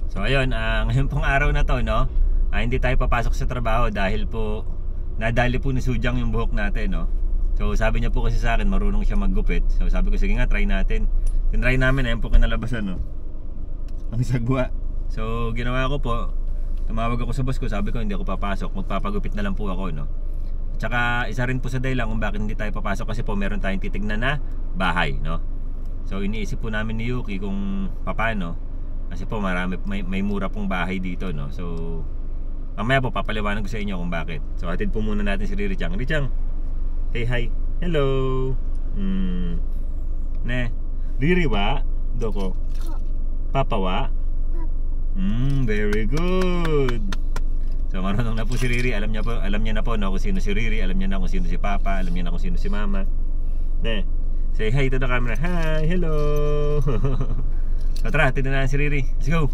So ayun, ngayon pong araw na to, no? Hindi tayo papasok sa trabaho dahil po nadali po ni Sujang yung buhok natin, no? So sabi niya po kasi sa akin, marunong siya maggupit. So sabi ko, sige nga, try natin. Tinry namin, ayun po kinalabasan, no? Ang sagwa. So ginawa ko po, tumawag ako sa boss ko, sabi ko hindi ako papasok, magpapagupit na lang po ako, no? Tsaka isa rin po sa dahilan kung bakit hindi tayo papasok kasi po meron tayong titignan na bahay, no? So iniisip po namin ni Yuki kung paano, kasi po may mura pong bahay dito, no? So mamaya po papaliwanag ko sa inyo kung bakit. So hatid po muna natin si Riri Chang. Riri Chang, hey, hi. Hello. Ne. Riri wa? Doko. Papa wa? Very good. So marunong na po si Riri. Alam niya na po, no, kung sino si Riri. Alam niya na kung sino si Papa. Alam niya na kung sino si Mama. Ne. Say hi to the camera. Hi, hello. So tara, tignan na si Riri. Let's go.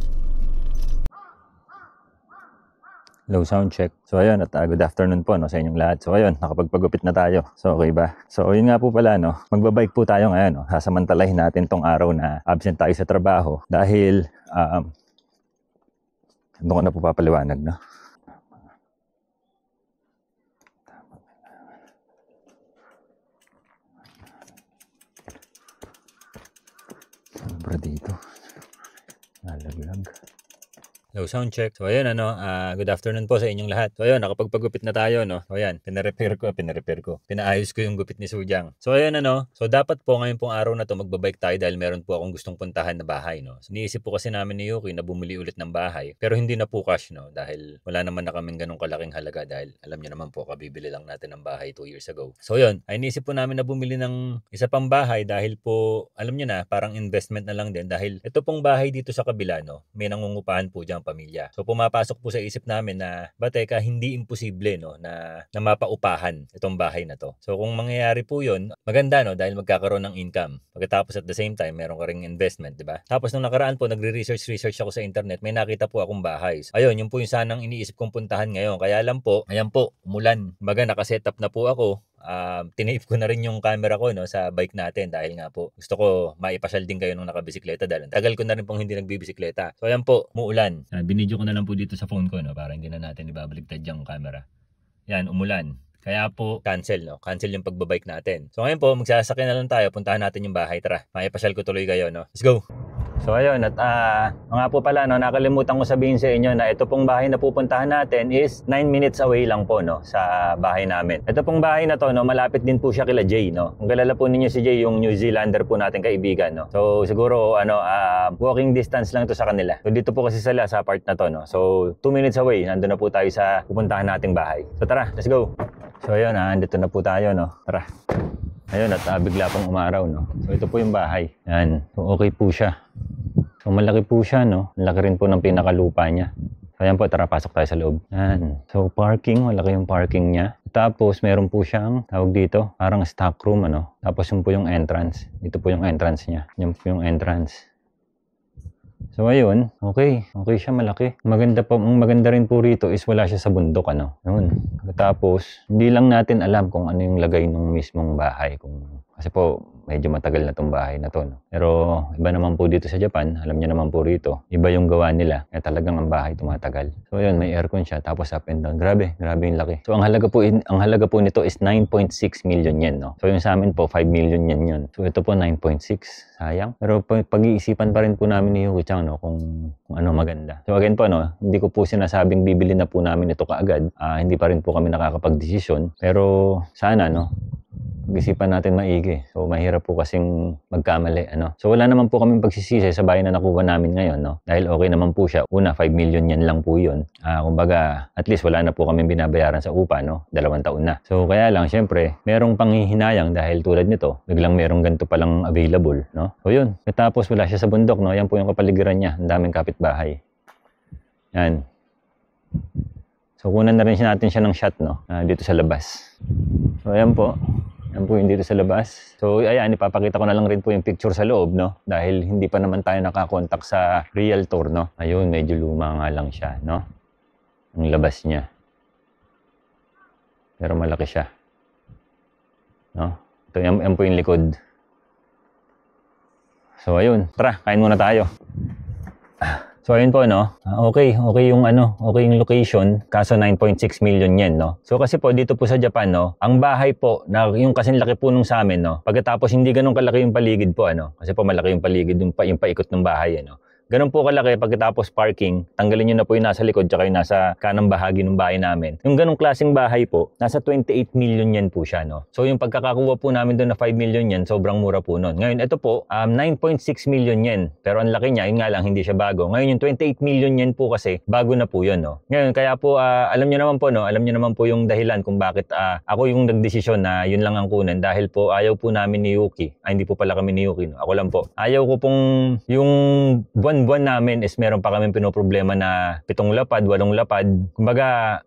Low sound check. So ayun, at good afternoon po, no, sa inyong lahat. So ayun, nakapagpagupit na tayo. So okay ba? So yun nga po pala, no, magbabike po tayo ngayon, no. Sasamantalahin natin tong araw na absent tayo sa trabaho dahil doon ko na po papaliwanag, no. Sobra dito. Nalaglag. Low sound check. So ayun, good afternoon po sa inyong lahat. So ayun, nakapagpagupit na tayo, no. So ayan, pinarepair ko. Pinaayos ko yung gupit ni Sujang. So ayun, so dapat po ngayon pong araw na to magbabike tayo dahil meron po akong gustong puntahan na bahay, no. So niisip po kasi namin ni Yuki na bumili ulit ng bahay, pero hindi na po cash, no, dahil wala naman na kaming ganong kalaking halaga dahil alam niyo naman po, kabibili lang natin ng bahay 2 years ago. So ayun, ay niisip po namin na bumili ng isa pang bahay dahil po, alam niyo na, parang investment na lang din dahil ito pong bahay dito sa kabila, no, may nangungupahan po diyang pamilya. So pumapasok po sa isip namin na teka, hindi imposible, no, na mapaupahan itong bahay na to. So kung mangyayari po 'yon, maganda, no, dahil magkakaroon ng income. Pagkatapos at the same time, meron ka ring investment, 'di ba? Tapos nung nakaraan po, nagre-research ako sa internet, may nakita po akong bahay. So, ayun, yun po yung sanang iniisip kong puntahan ngayon. Kaya lang po, ayan po, umulan. Kumbaga naka-setup na po ako. Tinape ko na rin yung camera ko, no, sa bike natin dahil nga po gusto ko maipasyal din kayo nung nakabisikleta dahil tagal ko na rin pong hindi nagbibisikleta. So ayan po, umuulan. Binidyo ko na lang po dito sa phone ko, no, para hindi na natin ibabaligtad yung camera. Yan, umulan. Kaya po, cancel, no? Cancel yung pagbabike natin. So ngayon po, magsasakyan na lang tayo. Puntahan natin yung bahay. Tara, maipasyal ko tuloy kayo, no? Let's go! So ayun, at nga po pala, no, nakalimutan ko sabihin sa inyo na ito pong bahay na pupuntahan natin is 9 minutes away lang po, no, sa bahay namin. Ito pong bahay na to, no, malapit din po siya kila Jay, no. Kung kilala po ninyo si Jay, yung New Zealander po natin kaibigan, no. So siguro walking distance lang to sa kanila. So dito po kasi sila sa part na to, no. So 2 minutes away, nandun na po tayo sa pupuntahan nating bahay. So tara, let's go. So ayun, andito na po tayo, no. Tara. Ayun, at bigla pong umaraw, no. So ito po yung bahay. Yan. So okay po siya. So malaki po siya, no. Malaki rin po ng pinakalupa niya. So ayan po, tara, pasok tayo sa loob. Yan. So parking, malaki yung parking niya. Tapos meron po siyang, tawag dito, parang stock room, ano. Tapos yun po yung entrance. Dito po yung entrance niya. Yan po yung entrance. So ayun, okay siya, malaki. Ang maganda rin po rito is wala siya sa bundok, ano. Yun. Tapos hindi lang natin alam kung ano yung lagay ng mismong bahay, kasi po medyo matagal na tong bahay na to, no? Pero iba naman po dito sa Japan, alam niyo naman po rito, iba yung gawa nila, kaya talagang ang bahay tumatagal. So ayun, may aircon siya, tapos up and down. Grabe yung laki. So ang halaga po nito is 9.6 million yen, no. So yung sa amin po 5 million yen yun. So ito po 9.6, sayang. Pero pag-iisipan pa rin po namin ni Yuki Chang, no, kung ano maganda. So again po, no, hindi ko po sinasabing bibili na po namin ito kaagad. Hindi pa rin po kami nakakapag-desisyon. Pero sana, no, pag-isipan natin maigi. So mahirap po kasing magkamali, ano. So wala naman po kaming pagsisisi sa bahay na nakuha namin ngayon, no. Dahil okay naman po siya. Una, 5 million yan lang po yun. Kumbaga, at least wala na po kaming binabayaran sa upa, no. 2 taon na. So kaya lang, syempre, merong panghihinayang dahil tulad nito, biglang merong ganito palang available, no. So yun. Tapos wala siya sa bundok, no. Yan po yung kapaligiran niya. Ang daming kapitbahay. Yan. So kunan na rin natin siya ng shot, no, dito sa labas. So ayan po. Yan po yung dito sa labas. So ayan, ipapakita ko na lang rin po yung picture sa loob, no? Dahil hindi pa naman tayo nakakontak sa realtor, no? Ayun, medyo luma nga lang siya, no? Ang labas niya. Pero malaki siya. No? Ito, yan po yung likod. So ayun, tara, kain muna tayo. So ayun po no. Okay yung okay yung location, kaso 9.6 million yen no. So kasi po dito po sa Japan no, ang bahay po na yung kasing laki po nung sa amin no. Pagkatapos hindi ganoon kalaki yung paligid po ano, kasi po malaki yung paligid yung paikot ng bahay ano. Ganun po kalaki pagkatapos parking, tanggalin nyo na po yung nasa likod tsaka yung nasa kanang bahagi ng bahay namin. Yung ganung klaseng bahay po, nasa 28 million yen po siya, no? So yung pagkakakuha po namin doon na 5 million yen, sobrang mura po noon. Ngayon, ito po, 9.6 million yen. Pero ang laki niya, yun nga lang, hindi siya bago. Ngayon, yung 28 million yen po kasi, bago na po yun, no? Ngayon, kaya po, alam nyo naman po, no? Alam nyo naman po yung dahilan kung bakit ako yung nagdesisyon na yun lang ang kunin. Dahil po, ayaw po namin ni Yuki. Hindi po pala kami ni Yuki, no? Ako lang po. Ayaw ko pong yung buwan namin is meron pa kami pinoproblema na 7 lapad, 8 lapad. Kumbaga,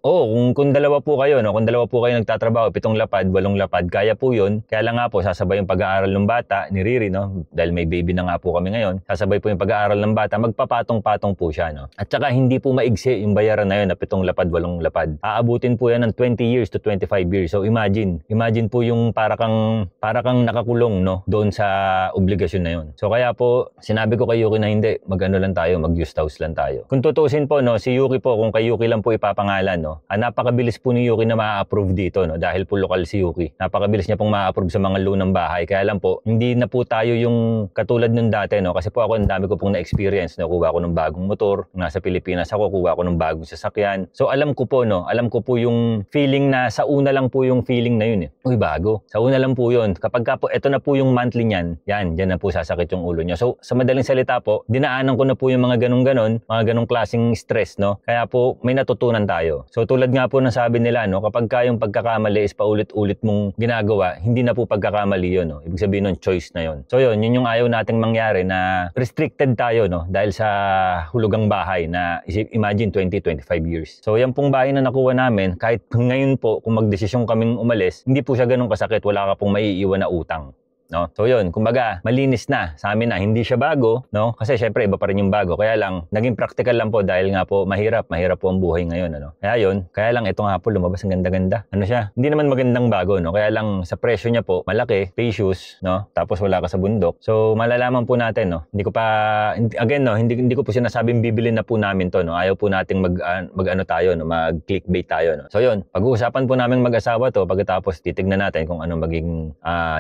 kung dalawa po kayo, no? Kung dalawa po kayo nagtatrabaho, 7 lapad, 8 lapad, kaya po yun. Kaya lang nga po, sasabay yung pag-aaral ng bata ni Riri, no? Dahil may baby na nga po kami ngayon. Sasabay po yung pag-aaral ng bata, magpapatong-patong po siya, no? At saka hindi po maigsi yung bayaran na yun na 7 lapad, 8 lapad. Aabutin po yan ng 20 years to 25 years. So imagine po yung para kang nakakulong, no? Doon sa obligasyon na yun. So kaya po, sinabi ko kay Yuki na hindi, mag-used house lang tayo. Kung tutusin po, no, si Yuki po, kung kay Yuki lang po ipapangalan, no, napakabilis po ni Yuki na ma-approve dito, no, dahil po lokal si Yuki. Napakabilis niya pong ma-approve sa mga loan ng bahay. Kaya lang po, hindi na po tayo yung katulad nung dati, no, kasi po ako, ang dami ko pong na-experience, no, kuha ko ng bagong motor, nasa Pilipinas ako, kuha ko ng bagong sasakyan. So alam ko po yung feeling na sa una lang po yung feeling na yun, eh. Uy, bago. Sa una lang po yun. Kapag ka po, ito na po yung monthly niyan, dyan na po sasakit yung ulo niya. So, sa madaling salita po, dinaanan ko na po yung mga mga ganong klaseng stress, no? Kaya po may natutunan tayo. So tulad nga po ng sabi nila, no, kapag kayong pagkakamali is paulit-ulit mong ginagawa, hindi na po pagkakamali yun, no? Ibig sabihin nun, choice na yun. So yun yung ayaw nating mangyari na restricted tayo, no? Dahil sa hulugang bahay na imagine 20-25 years. So yan pong bahay na nakuha namin, kahit ngayon po kung magdesisyon kaming umalis, hindi po siya ganong kasakit, wala ka pong maiiwan na utang. No? So yun, kumbaga, malinis na sa amin na hindi siya bago, no? Kasi syempre iba pa rin yung bago. Kaya lang naging practical lang po dahil nga po mahirap po ang buhay ngayon, ano. Kaya lang ito nga po lumabas ang ganda-ganda. Ano siya? Hindi naman magandang bago, no? Kaya lang sa presyo niya po, malaki, spacious, no? Tapos wala ka sa bundok. So malalaman po natin, no? Hindi ko po sinasabing bibilin na po namin to, no? Ayaw po nating mag-clickbait tayo, no? So yun, pag-uusapan po namin mag-asawa to, pagkatapos titignan natin kung ano magiging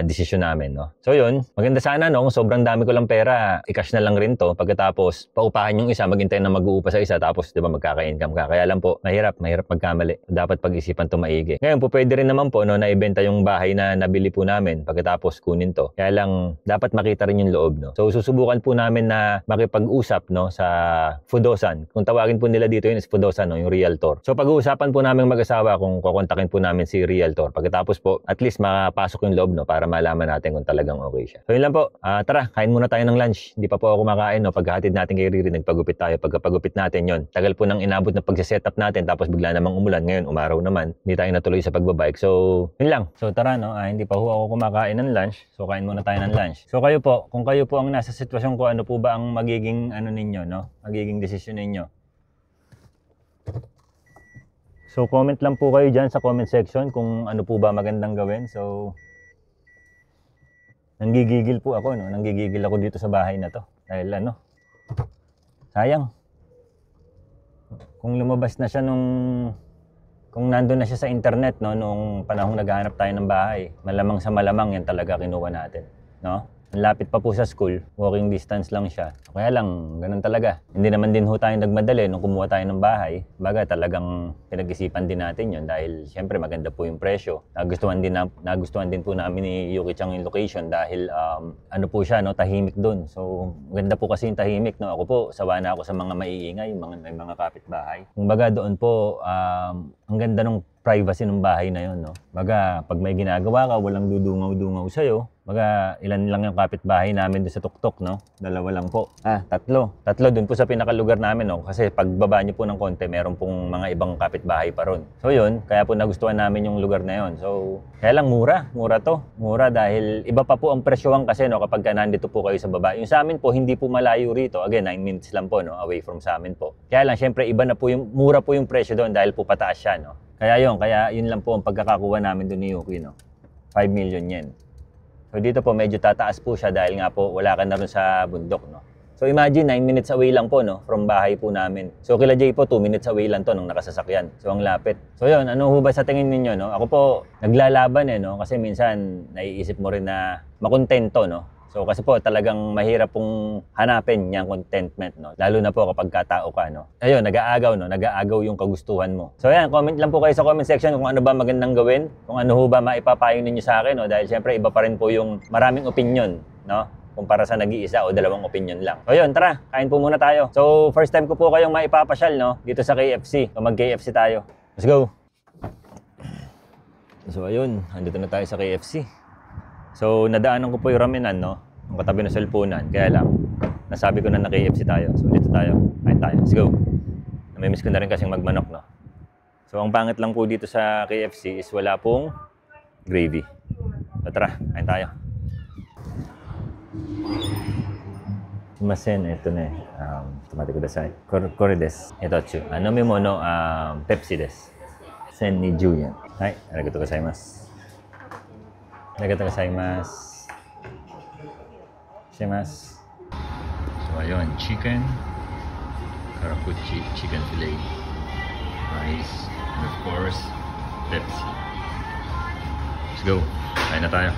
desisyon namin. No? So yun, maganda sana no, kung sobrang dami ko lang pera, i-cash na lang rin to, pagkatapos paupahan yung isa, maghintay na mag-uupa sa isa, tapos di ba magkaka-income ka. Kaya lang po, mahirap magkamali. Dapat pag-isipan to maigi. Ngayon po, pwede rin naman po no, na ibenta yung bahay na nabili po namin, pagkatapos kunin to. Kaya lang, dapat makita rin yung loob. No? So susubukan po namin na makipag-usap no, sa Fudosan. Kung tawagin po nila dito yun is Fudosan, no, yung realtor. So pag-uusapan po namin mag-asawa kung kukontakin po namin si realtor. Pagkatapos po, at least makapasok yung loob no, para malaman natin kung talagang okay siya. So yun lang po. Tara, kain muna tayo ng lunch. Hindi pa po ako kumakain, no? Pagkahatid natin kay Riri, nagpagupit tayo. Pagkapagupit natin yon, tagal po nang inabot na pagsiset up natin, tapos bigla namang umulan. Ngayon, umaraw naman. Hindi tayo natuloy sa pagbabike. So, yun lang. So tara, no? Hindi pa ho ako kumakain ng lunch. So kain muna tayo ng lunch. So kayo po, kung kayo po ang nasa sitwasyon ko, ano po ba ang magiging ninyo, no? Magiging desisyon ninyo? So comment lang po kayo dyan sa comment section kung ano po ba magandang gawin. So nanggigigil po ako, no? Nanggigigil ako dito sa bahay na to. Dahil sayang. Kung lumabas na siya kung nandun na siya sa internet, no? Nung panahong naghahanap tayo ng bahay, malamang sa malamang yan talaga kinuha natin, no? Ang lapit pa po sa school, walking distance lang siya. Kaya lang, ganun talaga. Hindi naman din ho tayo nagmadali nung kumuha tayo ng bahay. Baga talagang pinag-isipan din natin yon dahil syempre maganda po yung presyo. Nagustuhan din po namin ni Yuki Chang yung location dahil po siya, no, tahimik doon. So maganda po kasi yung tahimik, no. Ako po, sawa na ako sa mga maiingay, may mga kapitbahay. Kumbaga doon po, ang ganda nung privacy ng bahay na yon, no. Baga pag may ginagawa ka, walang dudungaw-dungaw sa'yo. Baga, ilan lang yung kapitbahay namin doon sa tuktok, no? 2 lang po. 3. 3 doon po sa pinakalugar namin, no? Kasi pagbaba niyo po ng konti, meron pong mga ibang kapitbahay pa ron. So yun, kaya po nagustuhan namin yung lugar na yon. So, kaya lang mura to. Mura dahil iba pa po ang presyohan kasi, no? Kapag nandito po kayo sa baba. Yung sa amin po, hindi po malayo rito. Again, 9 minutes lang po, no? Away from sa amin po. Kaya lang, syempre, mura po yung presyo doon dahil po pataas siya, no? Kaya yun lang po ang pagkakakuha namin doon ni Yuki, no? 5 million yen. So dito po medyo tataas po siya dahil nga po wala ka na rin sa bundok, no? So imagine 9 minutes away lang po no from bahay po namin. So kila Jay po 2 minutes away lang to nung nakasasakyan. So ang lapit. So yun, ano ho ba sa tingin niyo no? Ako po naglalaban no kasi minsan naiisip mo rin na makontento no. So kasi po talagang mahirap pong hanapin yung contentment no. Lalo na po kapag katao ka no. Ayun, nag-aagaw no, nag-aagaw yung kagustuhan mo. So ayan, comment lang po kayo sa comment section kung ano ba magandang gawin, kung ano ho ba maipapayo ninyo sa akin no dahil syempre iba pa rin po yung maraming opinion no kumpara sa nag-iisa o dalawang opinion lang. So yun, tara, kain po muna tayo. So first time ko po kayong maipapasyal no dito sa KFC. So mag-KFC tayo. Let's go. So ayun, andito na tayo sa KFC. So nadaanan ko po yung ramenan no, ang katabi ng cellphonean. Kaya lang, nasabi ko na KFC tayo. So dito tayo, kain tayo. Let's go. Namimiss ko na rin kasing magmanok no. So ang pangit lang po dito sa KFC is wala pong gravy. So tara, kain tayo. Sumasen, ito na tomate kudasai. Kore desu. Itochu. Nome mono Pepsi desu. Sen ni Julian. Hai, arigatou gozaimasu. Arigatou gozaimasu. Shimasu. So ayun, chicken. Karakuchi chicken fillet. Rice. And of course, Pepsi. Let's go. Kain na tayo.